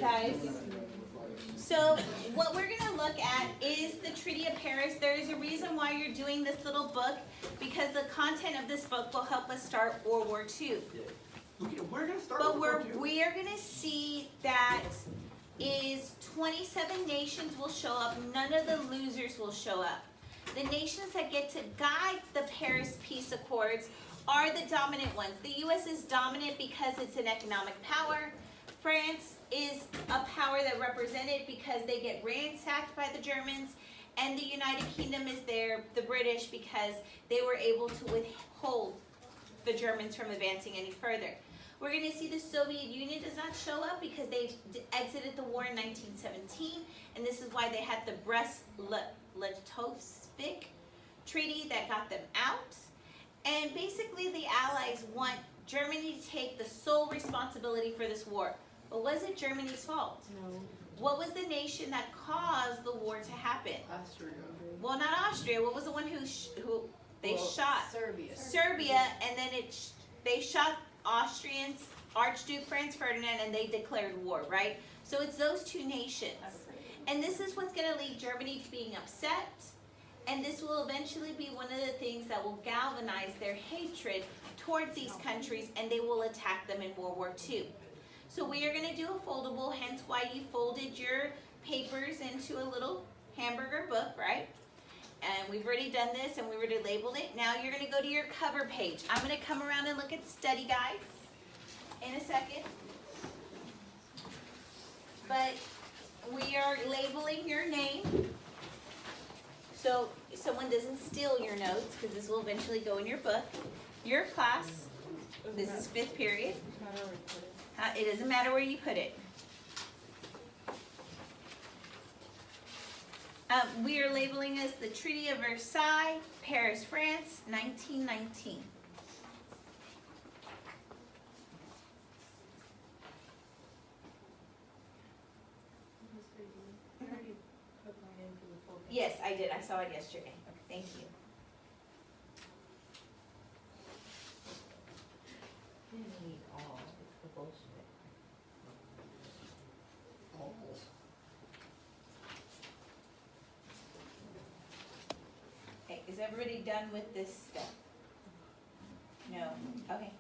guys. So what we're going to look at is the Treaty of Paris. There is a reason why you're doing this little book, because the content of this book will help us start World War II. Okay, we're going to start But World War II. we are going to see that is 27 nations will show up. None of the losers will show up. The nations that get to guide the Paris Peace Accords are the dominant ones. The U.S. is dominant because it's an economic power. France is a power that represented because they get ransacked by the Germans. And the United Kingdom is there, the British, because they were able to withhold the Germans from advancing any further. We're going to see the Soviet Union does not show up because they exited the war in 1917, and this is why they had the Brest-Litovsk Treaty that got them out. And basically the Allies want Germany to take the sole responsibility for this war. But was it Germany's fault? No. What was the nation that caused the war to happen? Austria. Well, not Austria. What was the one who shot? Serbia. Serbia, and then they shot Austrians, Archduke Franz Ferdinand, and they declared war, right? So it's those two nations. And this is what's going to lead Germany to being upset, and this will eventually be one of the things that will galvanize their hatred towards these countries, and they will attack them in World War II. So we are going to do a foldable, hence why you folded your papers into a little hamburger book, right? And we've already done this, and we already labeled it. Now you're going to go to your cover page. I'm going to come around and look at study guides in a second. But we are labeling your name so someone doesn't steal your notes, because this will eventually go in your book. Your class, this is 5th period. It doesn't matter where you put it. We are labeling this the Treaty of Versailles, Paris, France, 1919. Yes, I did. I saw it yesterday. Okay, thank you. You didn't need all. It's the bullshit. Okay, is everybody done with this step? No? Okay.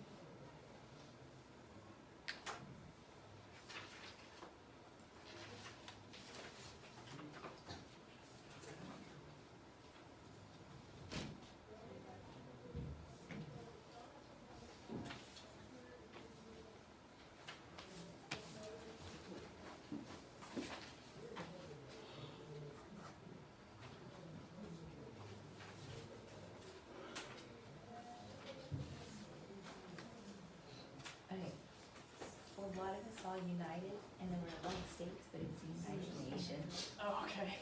Well, a lot of us all united, and there were 11 states, but it was the United Nations. Oh, okay.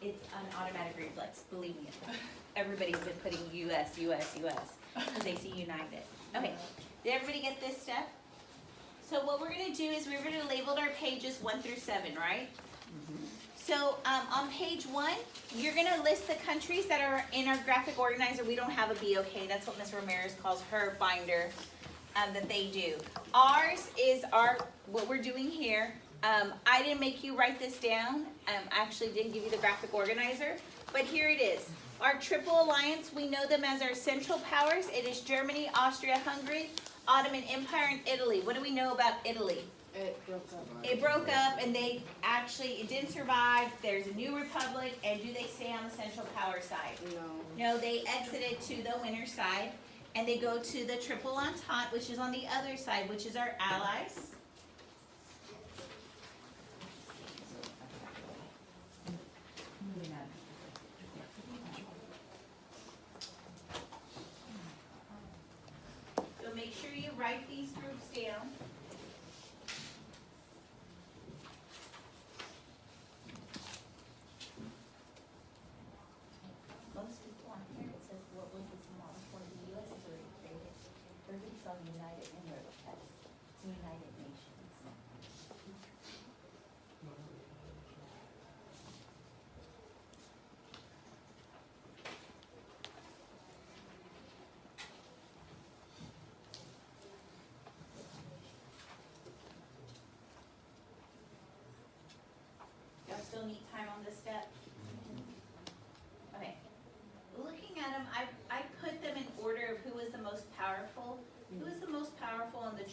It's an automatic reflex, believe me. Everybody's been putting US, US, US, because they see united. Okay, did everybody get this step? So what we're gonna do is we're gonna label our pages 1 through 7, right? So on page 1, you're gonna list the countries that are in our graphic organizer. We don't have a BOK, that's what Ms. Ramirez calls her binder that they do. Ours is what we're doing here. I didn't make you write this down. I actually didn't give you the graphic organizer, but here it is. Our Triple Alliance, we know them as our Central Powers. It is Germany, Austria, Hungary, Ottoman Empire, and Italy. What do we know about Italy? It broke up. It broke up, and it didn't survive. There's a new republic, and do they stay on the Central Power side? No. No, they exited to the winner side, and they go to the Triple Entente, which is on the other side, which is our allies. So make sure you write these groups down. Most people on here, it says, what was this model for? The U.S. is already created. Everybody's all united in their test. It's United Nations.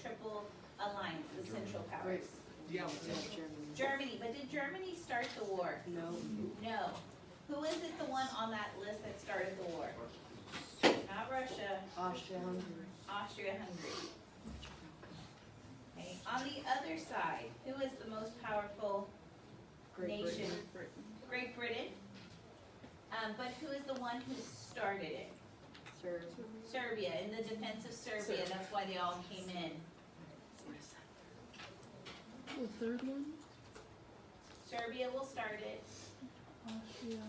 triple alliance, the Central Powers? Yeah. Germany, but did Germany start the war? No. No. Who is it, the one on that list that started the war? Not Russia, Austria-Hungary. Austria-Hungary. Okay, on the other side, who is the most powerful nation? Great Britain. But who is the one who started it? Serbia, in the defense of Serbia, that's why they all came in. The third one? Serbia will start it. Austria.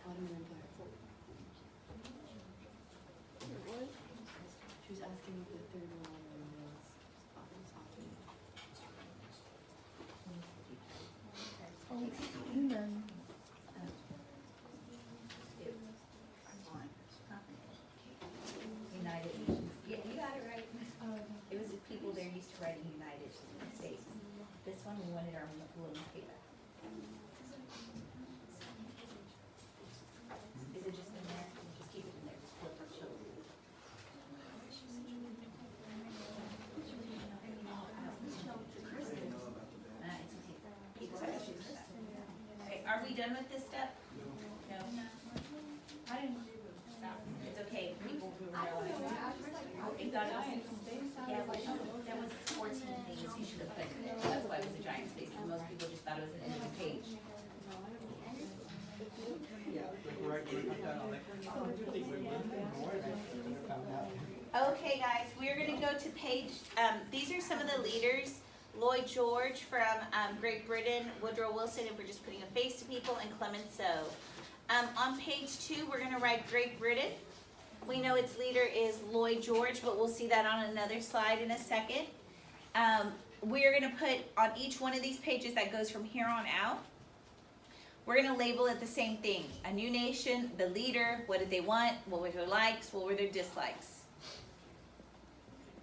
Ottoman Empire. What? She was asking if the third one on the was Ottoman. Oh, and then. United Nations. Yeah, you got it right. It was the people there used to writing United States. This one, we wanted our little paper. Is it just in there? Just keep it in there. Just flip it, show it. It's okay. Keep it. Okay, are we done with this step? No. It's okay. People who realize. It got us. Yeah, that was 14 pages you should have put in it. That's why it was a giant space, because most people just thought it was an empty page. Okay, guys, we're gonna go to page, these are some of the leaders. Lloyd George from Great Britain, Woodrow Wilson, if we're just putting a face to people, and Clemenceau. On page 2, we're gonna write Great Britain. We know its leader is Lloyd George, but we'll see that on another slide in a second. We're going to put on each one of these pages that goes from here on out, we're going to label it the same thing. A new nation, the leader, what did they want, what were their likes, what were their dislikes.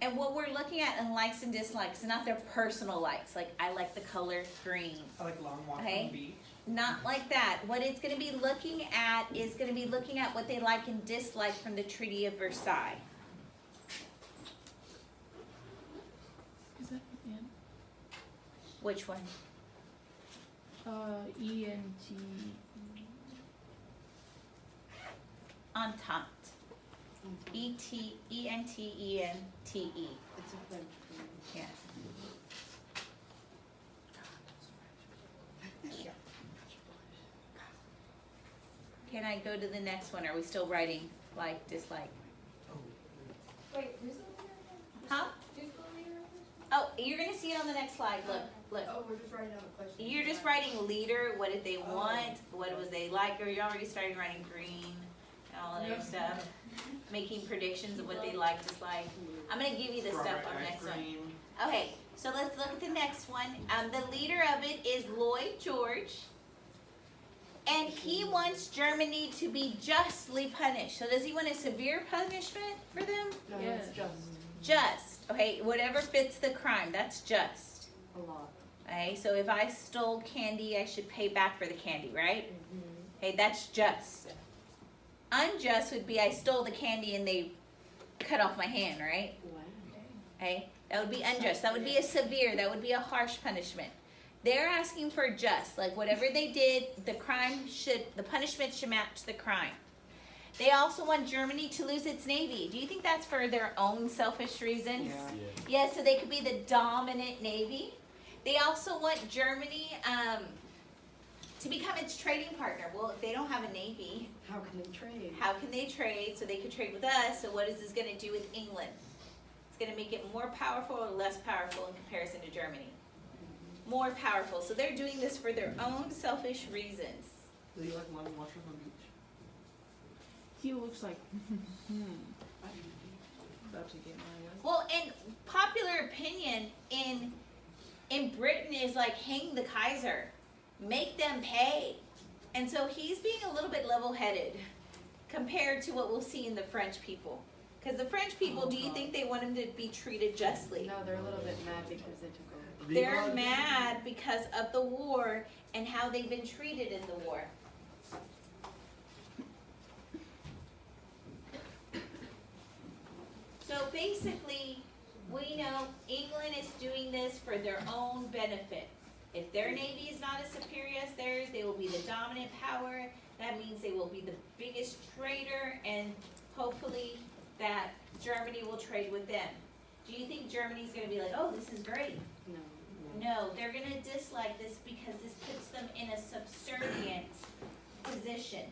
And what we're looking at in likes and dislikes, not their personal likes, like I like the color green. I like long walk Okay. on the beach. Not like that. What it's going to be looking at is going to be looking at what they like and dislike from the Treaty of Versailles. Is that N? Which one? ENT. Entente. E-N-T-E-N-T-E. It's a French thing. Yes. Can I go to the next one? Are we still writing like, dislike? Wait, who's the leader again? Huh? Who's the leader? Oh, you're gonna see it on the next slide. Look, look. Oh, we're just writing down the question. You're just writing leader, what did they want, what was they like, or you're already starting writing green and all that other stuff. Making predictions of what they like, dislike. I'm gonna give you the stuff on the next one. Okay, so let's look at the next one. The leader of it is Lloyd George. And he wants Germany to be justly punished. So does he want a severe punishment for them? No, Yes. it's just Just. Okay, whatever fits the crime, that's just. a lot. Okay, so if I stole candy, I should pay back for the candy, right? Okay, that's just. Unjust would be I stole the candy and they cut off my hand, right? Wow. Okay, that would be unjust. That would be a severe, that would be a harsh punishment. They're asking for just, like whatever they did, the punishment should match the crime. They also want Germany to lose its navy. Do you think that's for their own selfish reasons? Yeah. Yeah, so they could be the dominant navy. They also want Germany to become its trading partner. Well, if they don't have a navy, How can they trade? how can they trade? So they could trade with us. So what is this going to do with England? It's going to make it more powerful or less powerful in comparison to Germany. More powerful. So they're doing this for their own selfish reasons. Do you like long walks on the beach? He looks like, about to get my way. Well, and popular opinion in Britain is like hang the Kaiser, make them pay. And so he's being a little bit level-headed compared to what we'll see in the French people. Because the French people, do you think they want him to be treated justly? No, they're a little bit mad because they took over. They're mad because of the war and how they've been treated in the war. So basically, we know England is doing this for their own benefit. If their navy is not as superior as theirs, they will be the dominant power. That means they will be the biggest trader, and hopefully that Germany will trade with them. Do you think Germany's gonna be like, oh, this is great? No. No, they're gonna dislike this because this puts them in a subservient position.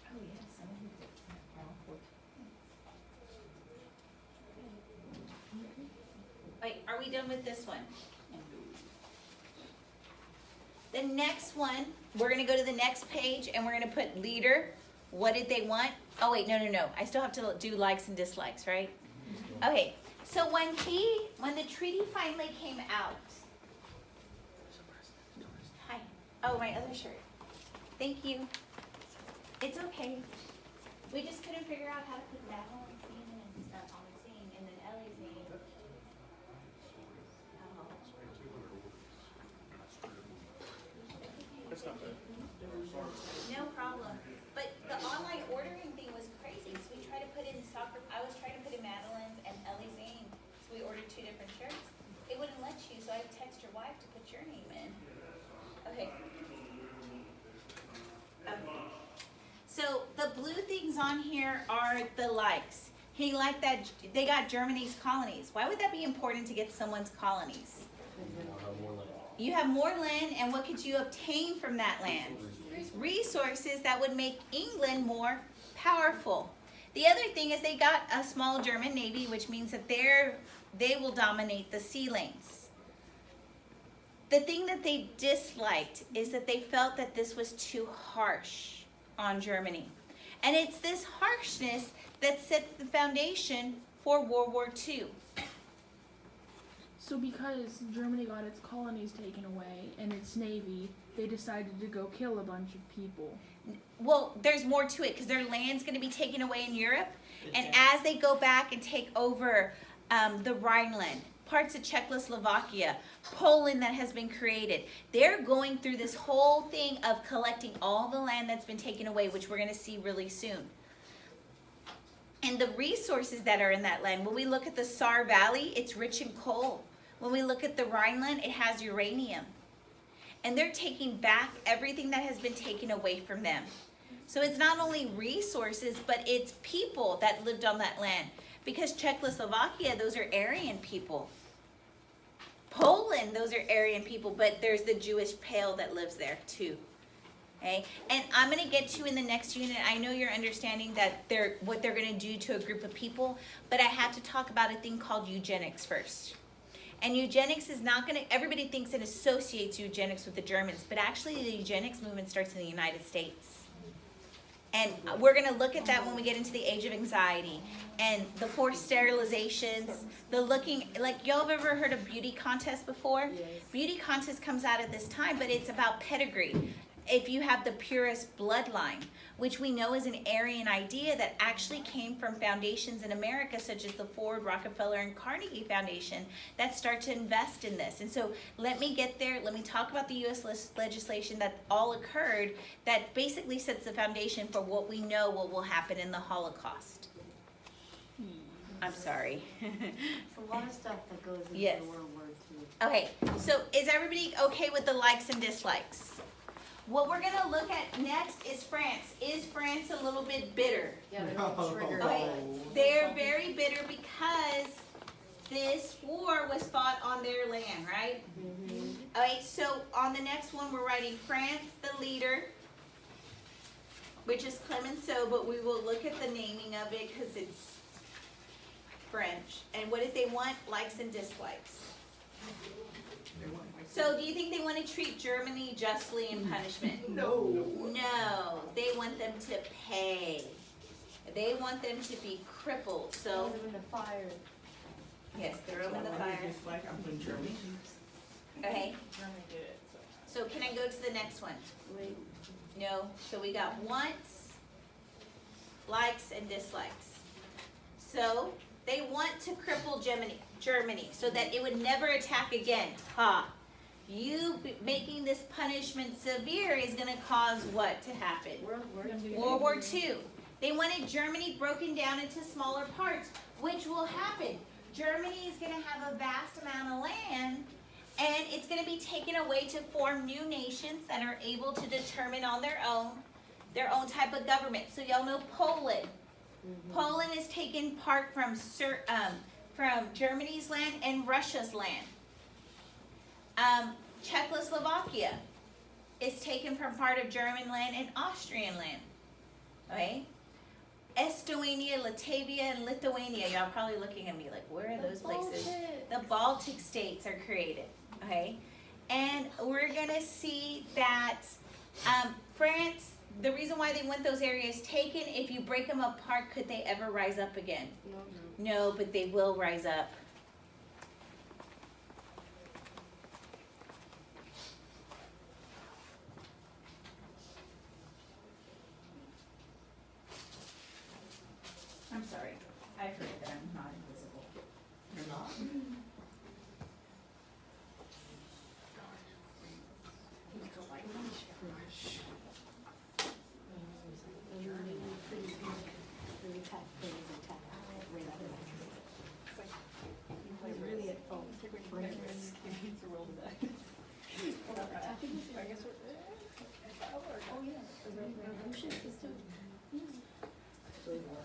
Oh, yeah, someone who did that. Wait, are we done with this one? The next one, we're gonna go to the next page and we're gonna put leader. What did they want? Oh wait, no. I still have to do likes and dislikes, right? Okay, so when the treaty finally came out. Hi. Oh, my other shirt. Thank you. It's okay. We just couldn't figure out how to put that on the scene and stuff on the scene, and then Ellie's name. Oh. No problem. But the online ordering thing was crazy. So we tried to put in I was trying to put in Madeline's and Ellie's name. So we ordered 2 different shirts. It wouldn't let you, so I text your wife to put your name in. Okay. So the blue things on here are the likes. He liked that they got Germany's colonies. Why would that be important to get someone's colonies? You have more land, and what could you obtain from that land? Resources that would make England more powerful. The other thing is they got a small German navy, which means that they will dominate the sea lanes. The thing that they disliked is that they felt that this was too harsh on Germany. And it's this harshness that sets the foundation for World War II. So because Germany got its colonies taken away and its navy, they decided to go kill a bunch of people. Well, there's more to it because their land's going to be taken away in Europe. And as they go back and take over the Rhineland, parts of Czechoslovakia, Poland that has been created, they're going through this whole thing of collecting all the land that's been taken away, which we're going to see really soon. And the resources that are in that land, when we look at the Saar Valley, it's rich in coal. When we look at the Rhineland, it has uranium. And they're taking back everything that has been taken away from them. So it's not only resources, but it's people that lived on that land. Because Czechoslovakia, those are Aryan people. Poland, those are Aryan people, but there's the Jewish Pale that lives there too. Okay? And I'm going to get to in the next unit. I know you're understanding that what they're going to do to a group of people, but I have to talk about a thing called eugenics first. And eugenics is not going to, everybody thinks it associates eugenics with the Germans, but actually the eugenics movement starts in the United States. And we're going to look at that when we get into the age of anxiety and the forced sterilizations, the looking, like y'all have ever heard of beauty contest before? Yes. Beauty contest comes out at this time, but it's about pedigree. If you have the purest bloodline, which we know is an Aryan idea that actually came from foundations in America, such as the Ford, Rockefeller, and Carnegie Foundation, that start to invest in this. And so let me get there. Let me talk about the U.S. legislation that all occurred that basically sets the foundation for what we know what will happen in the Holocaust. I'm sorry. It's a lot of stuff that goes into Yes. World War II. Okay, so is everybody okay with the likes and dislikes? What we're going to look at next is France. Is France a little bit bitter? Yeah, they're No. triggered. Okay, they're very bitter because this war was fought on their land, right? Mhm. Okay, so on the next one, we're writing France, the leader, which is Clemenceau, but we will look at the naming of it because it's French. And what did they want? Likes and dislikes. So do you think they want to treat Germany justly in punishment? No. No, they want them to pay. They want them to be crippled. Throw So, them in the fire. yes, throw them in the fire. Dislike, I'm putting Germany. Okay, Germany did it. so can I go to the next one? Wait. No, so we got wants, likes, and dislikes. So they want to cripple Germany so that it would never attack again. Ha! You making this punishment severe is going to cause what to happen? World War II. They wanted Germany broken down into smaller parts, which will happen. Germany is going to have a vast amount of land, and it's going to be taken away to form new nations that are able to determine on their own type of government. So y'all know Poland. Poland is taken part from Germany's land and Russia's land. Czechoslovakia is taken from part of German land and Austrian land. Okay? Estonia, Latvia, and Lithuania. Y'all probably looking at me like, where are those places? The Baltic states are created. Okay? And we're going to see that France, the reason why they want those areas taken, if you break them apart, could they ever rise up again? No, but they will rise up. I'm sorry. I forget that I'm not invisible. You're not?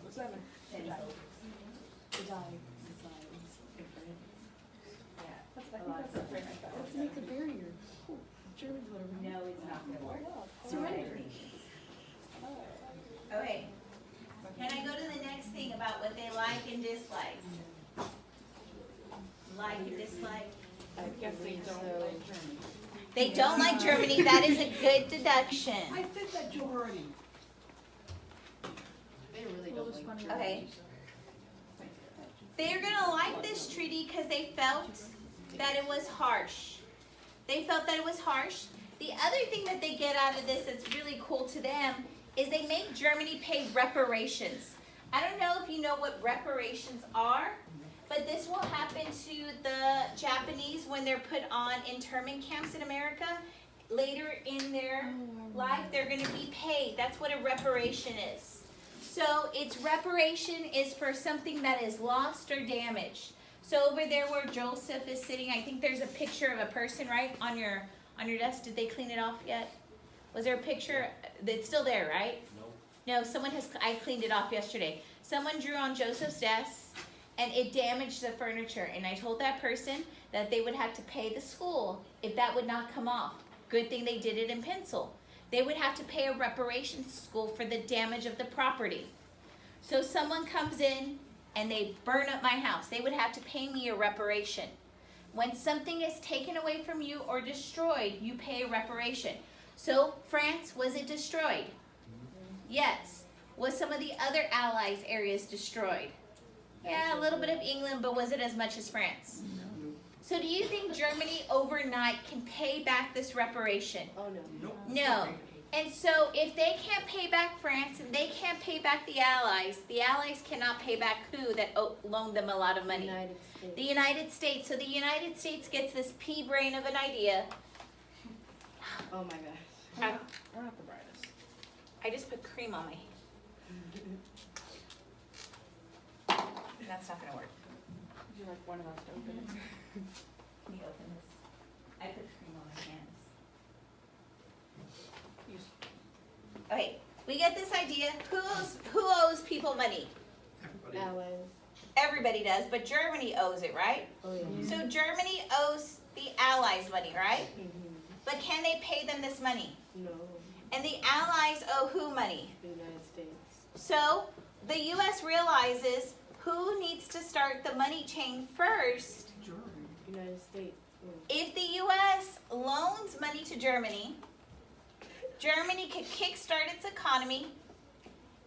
What's that? The die designs different. Let's make a barrier. Cool. Germans would have. No, it's not going to work. Surrender. Okay. Can I go to the next thing about what they like and dislike? Like and dislike? I guess they don't like Germany. They don't like Germany. That is a good deduction. I did that joke already. They really don't like Germany. Okay. They're going to like this treaty because they felt that it was harsh. They felt that it was harsh. The other thing that they get out of this that's really cool to them is they make Germany pay reparations. I don't know if you know what reparations are, but this will happen to the Japanese when they're put on internment camps in America. Later in their life, they're going to be paid. That's what a reparation is. So its reparation is for something that is lost or damaged. So over there where Joseph is sitting, I think there's a picture of a person, right, on your desk. Did they clean it off yet? Was there a picture? It's still there, right? No, someone has, I cleaned it off yesterday. Someone drew on Joseph's desk and it damaged the furniture. And I told that person that they would have to pay the school if that would not come off. Good thing they did it in pencil. They would have to pay a reparations school for the damage of the property. So someone comes in and they burn up my house. They would have to pay me a reparation. When something is taken away from you or destroyed, you pay a reparation. So France, was it destroyed? Yes. Was some of the other Allies areas destroyed? Yeah, a little bit of England, but was it as much as France? No. So do you think Germany overnight can pay back this reparation? Oh no. Nope. No. And so if they can't pay back France and they can't pay back the Allies cannot pay back who that loaned them a lot of money? United States. The United States. So the United States gets this pea brain of an idea. Oh my gosh. We're not the brightest. I just put cream on my hand. That's not going to work. Would you like one of us to open it? Let me open this. I put cream on my hands. Okay, we get this idea. Who owes people money? Everybody. Allies. Everybody does, but Germany owes it, right? Oh yeah. So Germany owes the Allies money, right? Mm-hmm. But can they pay them this money? No. And the Allies owe who money? The United States. So the U.S. realizes who needs to start the money chain first. Germany. United States. If the U.S. loans money to Germany, Germany could kickstart its economy,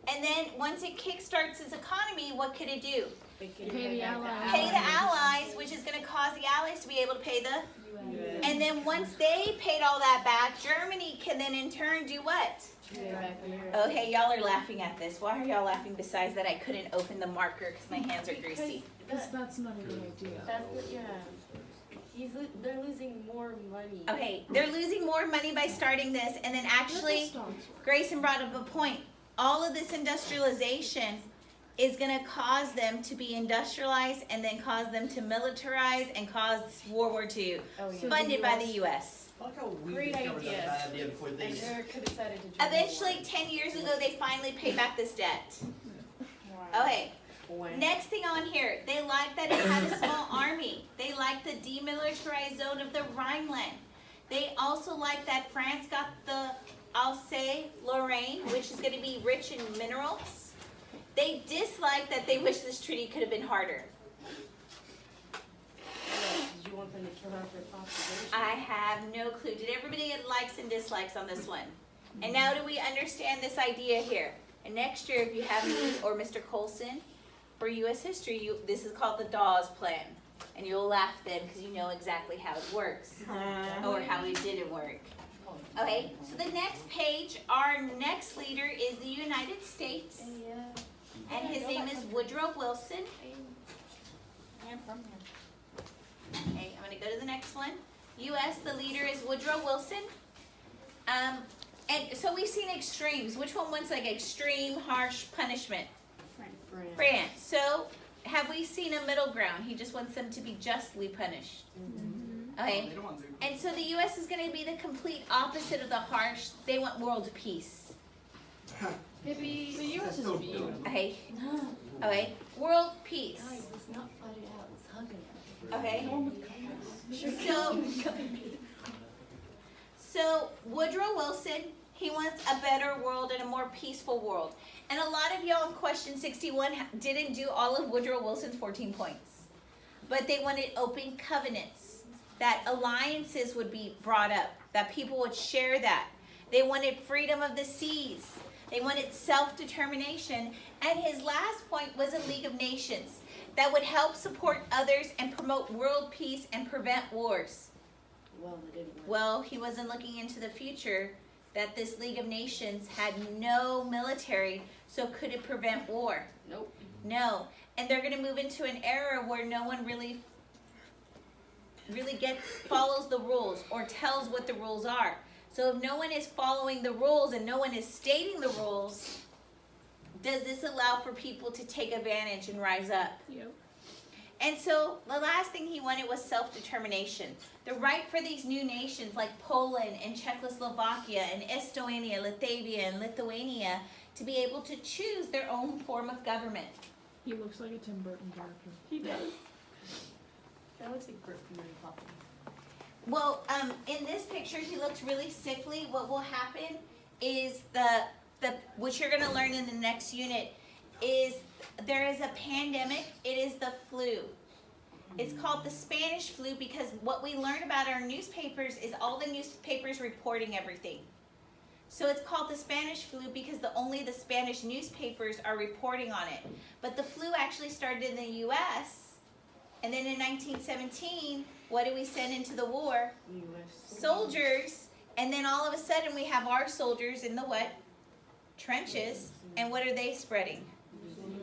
and then once it kickstarts its economy, what could it do? They can Pay the Allies. Pay the Allies, which is going to cause the Allies to be able to pay the... US. And then once they paid all that back, Germany can then in turn do what? Pay back America. Okay, y'all are laughing at this. Why are y'all laughing besides that I couldn't open the marker because my hands are greasy? Because that's not a good idea. That's the, yeah. They're losing more money. Okay, they're losing more money by starting this, and then actually, Grayson brought up a point. All of this industrialization is going to cause them to be industrialized and then cause them to militarize and cause World War II, Oh, yeah. funded by the U.S. I like how we Great discovered that idea. bad idea before they. And America decided to join Eventually, 10 years ago, they finally paid back this debt. Wow. Okay, When? next thing on here, they like that it had a small army. They like the demilitarized zone of the Rhineland. They also like that France got the Alsace-Lorraine, which is going to be rich in minerals. They dislike that they wish this treaty could have been harder. Did you want them to kill off their population? I have no clue. Did everybody get likes and dislikes on this one? And now do we understand this idea here? And next year, if you have me or Mr. Colson for U.S. history, this is called the Dawes Plan. And you'll laugh then because you know exactly how it works or how it didn't work. Okay, so the next page, our next leader is the United States. And his name is Woodrow Wilson. I'm from there. Okay, I'm going to go to the next one. U.S., the leader is Woodrow Wilson. And so we've seen extremes. Which one wants like extreme, harsh punishment? France. France. So have we seen a middle ground? He just wants them to be justly punished. Okay. They don't want to. And so the U.S. is going to be the complete opposite of the harsh. They want world peace. Hippie. The U.S. That's is so beautiful. dumb. Okay. Okay. World peace. Guys, let's not fight it out. Let's hug it out. Okay. So Woodrow Wilson, he wants a better world and a more peaceful world. And a lot of y'all in question 61 didn't do all of Woodrow Wilson's 14 points. But they wanted open covenants, that alliances would be brought up, that people would share that. They wanted freedom of the seas. They wanted self-determination. And his last point was a League of Nations that would help support others and promote world peace and prevent wars. Well, it didn't work. Well, he wasn't looking into the future, that this League of Nations had no military, so could it prevent war? Nope. No. And they're going to move into an era where no one really follows the rules or tells what the rules are. So if no one is following the rules and no one is stating the rules, does this allow for people to take advantage and rise up? Yep. And so the last thing he wanted was self-determination. The right for these new nations like Poland and Czechoslovakia and Estonia, Latvia, and Lithuania to be able to choose their own form of government. He looks like a Tim Burton character. He does. That looks like Grit from Mary Poppins. Well, in this picture, he looks really sickly. What will happen is which you're going to learn in the next unit, is there is a pandemic. It is the flu. It's called the Spanish flu because what we learn about our newspapers is all the newspapers reporting everything. So it's called the Spanish flu because only the Spanish newspapers are reporting on it. But the flu actually started in the U.S., and then in 1917, what did we send into the war? U.S. Soldiers, and then all of a sudden we have our soldiers in the what? Trenches, and what are they spreading?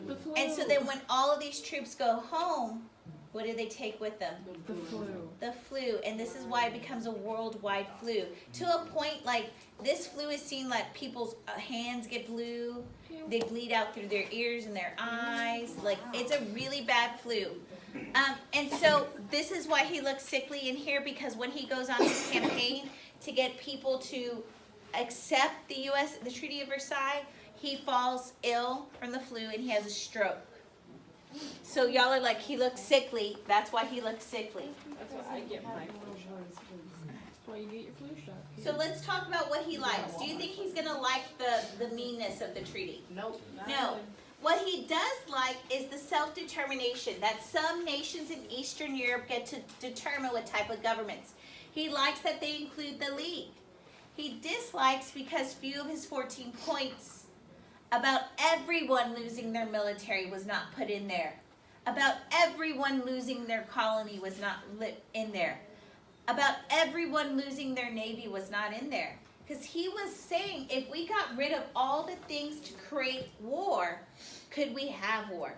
The flu. And so then when all of these troops go home, what do they take with them? The flu. The flu, and this is why it becomes a worldwide flu. To a point, like, this flu is seen like people's hands get blue, they bleed out through their ears and their eyes, like, it's a really bad flu. And so this is why he looks sickly in here, because when he goes on his campaign to get people to accept the Treaty of Versailles, he falls ill from the flu and he has a stroke. So y'all are like, he looks sickly. That's why he looks sickly. That's why I get my flu shot. That's why you get your flu shot. So let's talk about what he likes. Do you think he's going to like the meanness of the treaty? Nope. No. What he does like is the self-determination, that some nations in Eastern Europe get to determine what type of governments. He likes that they include the League. He dislikes because few of his 14 points about everyone losing their military was not put in there. About everyone losing their colony was not in there. About everyone losing their navy was not in there. Because he was saying, if we got rid of all the things to create war, could we have war?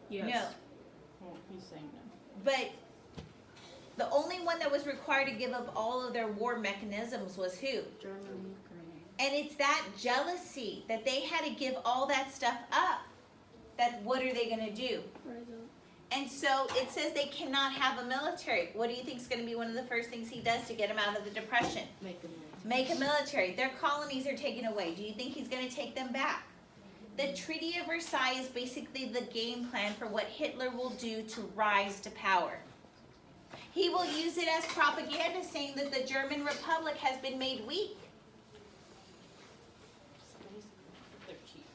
Yes. No. Well, he's saying no. But the only one that was required to give up all of their war mechanisms was who? Germany. And it's that jealousy that they had to give all that stuff up. That what are they going to do? And so it says they cannot have a military. What do you think is going to be one of the first things he does to get them out of the depression? Make a military. Their colonies are taken away. Do you think he's going to take them back? The Treaty of Versailles is basically the game plan for what Hitler will do to rise to power. He will use it as propaganda, saying that the German Republic has been made weak. They're cheap.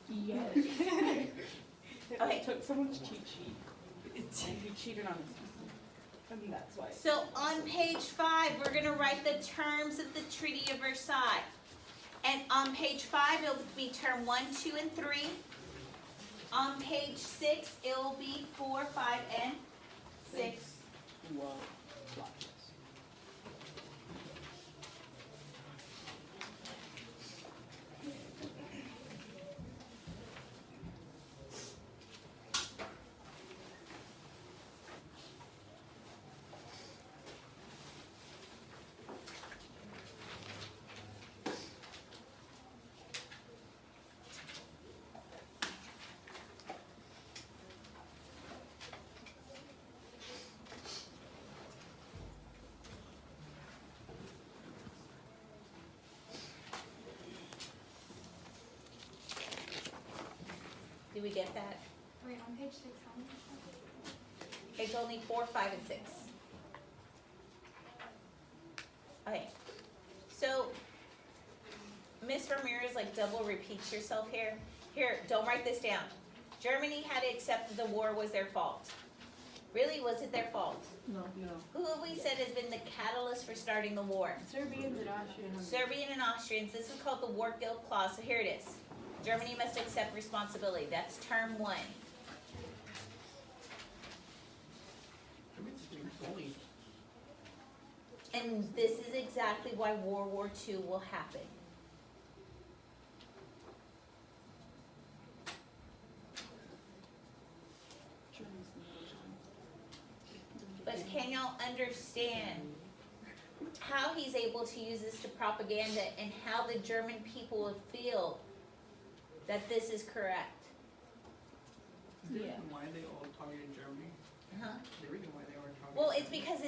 Yes. Okay. Took someone's cheat sheet. And he cheated on his system. And that's why. So on page 5, we're going to write the terms of the Treaty of Versailles. And on page 5, it'll be term 1, 2, and 3. On page 6, it'll be 4, 5, and 6. Well, watch this. Do we get that? Wait, on page 6, how many? It's only 4, 5, and 6. Okay. So, Miss Ramirez like double repeats herself here. Here, don't write this down. Germany had to accept that the war was their fault. Really, was it their fault? No. Who have we said has been the catalyst for starting the war? Serbians and Austrians. Serbian and Austrians. This is called the War Guilt Clause. So here it is. Germany must accept responsibility. That's term 1. Germany's being bullied. And this is exactly why World War II will happen. But can y'all understand how he's able to use this to propaganda and how the German people will feel that this is correct? Is there a reason why they all targeted Germany? Huh? The reason why they were targeted. Well, it's because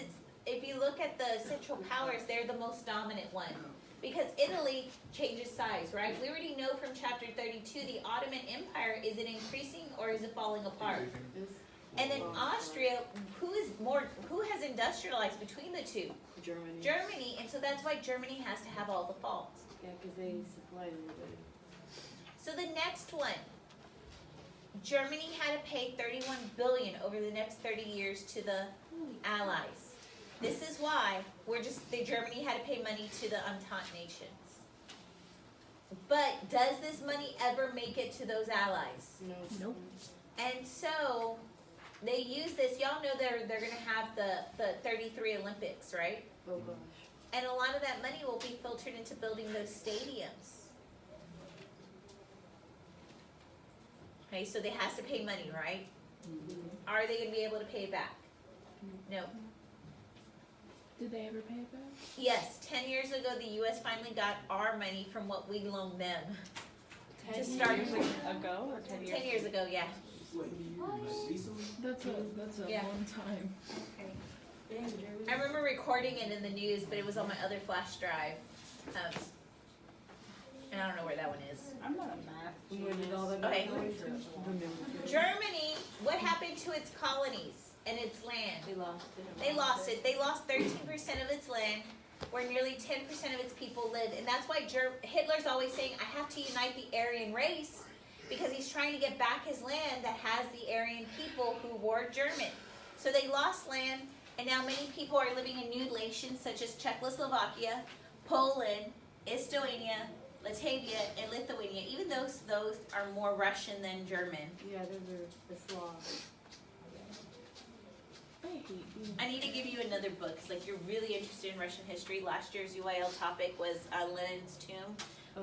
if you look at the Central Powers, they're the most dominant one. Because Italy changes size, right? We already know from chapter 32, the Ottoman Empire, is it increasing or is it falling apart? And then Austria, who has industrialized between the two? Germany. Germany, and so that's why Germany has to have all the faults. Yeah, because they supplied everybody. So the next one, Germany had to pay $31 billion over the next 30 years to the Allies. This is why Germany had to pay money to the Entente nations. But does this money ever make it to those allies? No. Nope. And so they use this. Y'all know they're going to have the 33 Olympics, right? Oh gosh. And a lot of that money will be filtered into building those stadiums. Okay, so they has to pay money, right? Are they going to be able to pay it back? No. Did they ever pay it back? Yes, 10 years ago, the U.S. finally got our money from what we loaned them. 10 To start years with. ago or 10 years? 10 years ago, yeah. Recently? That's a Yeah. long time. I remember recording it in the news, but it was on my other flash drive. And I don't know where that one is. I'm not a math Where did all that Okay. go to? Germany, what happened to its colonies and its land? They lost it. They lost it. They lost 13% of its land, where nearly 10% of its people lived. And that's why Hitler's always saying, I have to unite the Aryan race, because he's trying to get back his land that has the Aryan people who were German. So they lost land, and now many people are living in new nations such as Czechoslovakia, Poland, Estonia, Latvia, and Lithuania. Even those are more Russian than German. Yeah, those are the Slavs. I hate you. I need to give you another book, 'cause like you're really interested in Russian history. Last year's UIL topic was Lenin's tomb,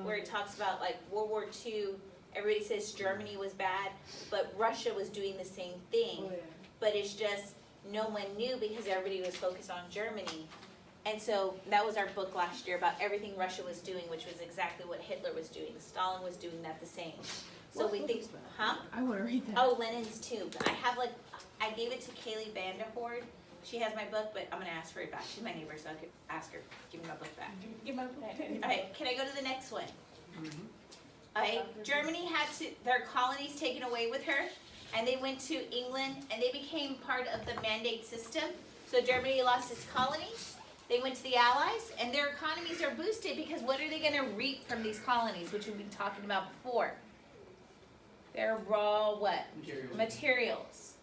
where it talks about like World War II. Everybody says Germany was bad, but Russia was doing the same thing. Oh yeah. but it's just no one knew because everybody was focused on Germany. And so that was our book last year about everything Russia was doing, which was exactly what Hitler was doing. Stalin was doing that the same. So What we book think, is that? huh? I want to read that. Oh, Lenin's too. I have I gave it to Kaylee Vanderhoord. She has my book, but I'm gonna ask for it back. She's my neighbor, so I could ask her, give me my book back. Give my book. All right, can I go to the next one? Mhm. All right, Germany had their colonies taken away with her, and they went to England, and they became part of the mandate system. So Germany lost its colonies. They went to the Allies, and their economies are boosted because what are they gonna reap from these colonies, which we've been talking about before? Their raw what? Materials.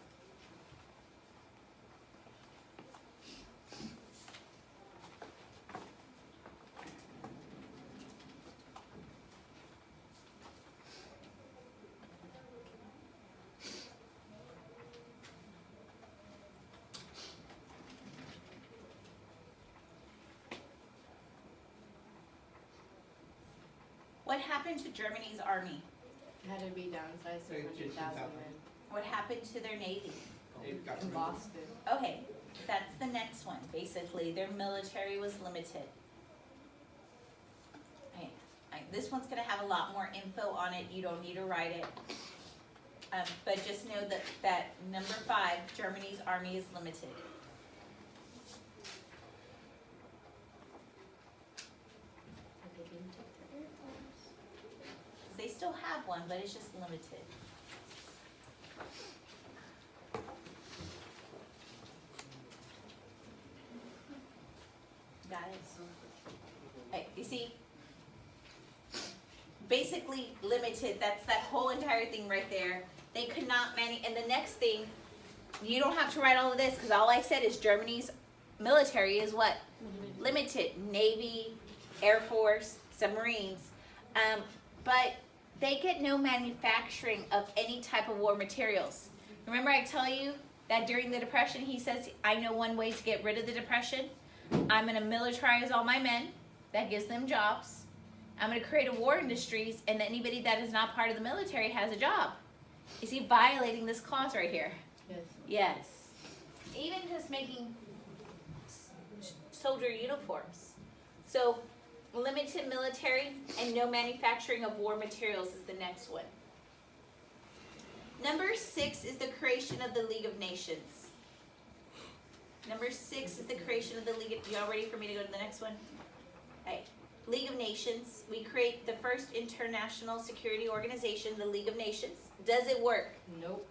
What happened to Germany's army? Had to be downsized to Say 100,000 men. What happened to their navy? It got And rid of lost it. Okay, that's the next one. Basically, their military was limited. Okay, this one's gonna have a lot more info on it. You don't need to write it. But just know that number 5, Germany's army is limited. But they didn't take the Air Force. They still have one, but it's just limited. Got it? Hey, you see? Basically limited, that's that whole entire thing right there. They could not and the next thing, you don't have to write all of this, because all I said is Germany's military is what? Limited. Navy, Air Force, submarines. But they get no manufacturing of any type of war materials. Remember I tell you that during the Depression, he says, I know one way to get rid of the Depression. I'm going to militarize all my men. That gives them jobs. I'm going to create a war industries, and anybody that is not part of the military has a job. Is he violating this clause right here? Yes. Yes. Even just making soldier uniforms. So, limited military and no manufacturing of war materials is the next one. Number 6 is the creation of the League of Nations. Number 6 is the creation of the League of... Y'all ready for me to go to the next one? Okay. League of Nations. We create the first international security organization, the League of Nations. Does it work? Nope.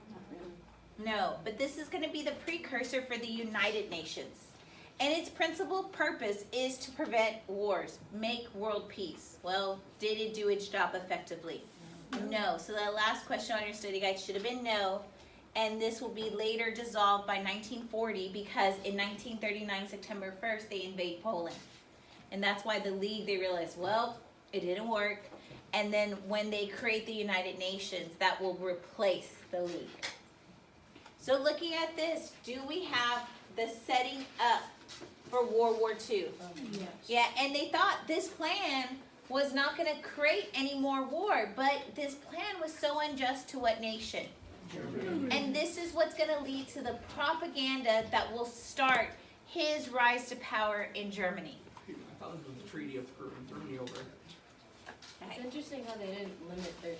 No, but this is going to be the precursor for the United Nations. And its principal purpose is to prevent wars, make world peace. Well, did it do its job effectively? No. So that last question on your study guide should have been no. And this will be later dissolved by 1940 because in 1939, September 1st, they invade Poland. And that's why the League, they realized, well, it didn't work. And then when they create the United Nations, that will replace the League. So looking at this, do we have the setting up for World War II? Yes. Yeah, and they thought this plan was not going to create any more war, but this plan was so unjust to what nation? And this is what's going to lead to the propaganda that will start his rise to power in Germany. I thought it was the Treaty of screwing Germany over. It's interesting how they didn't limit their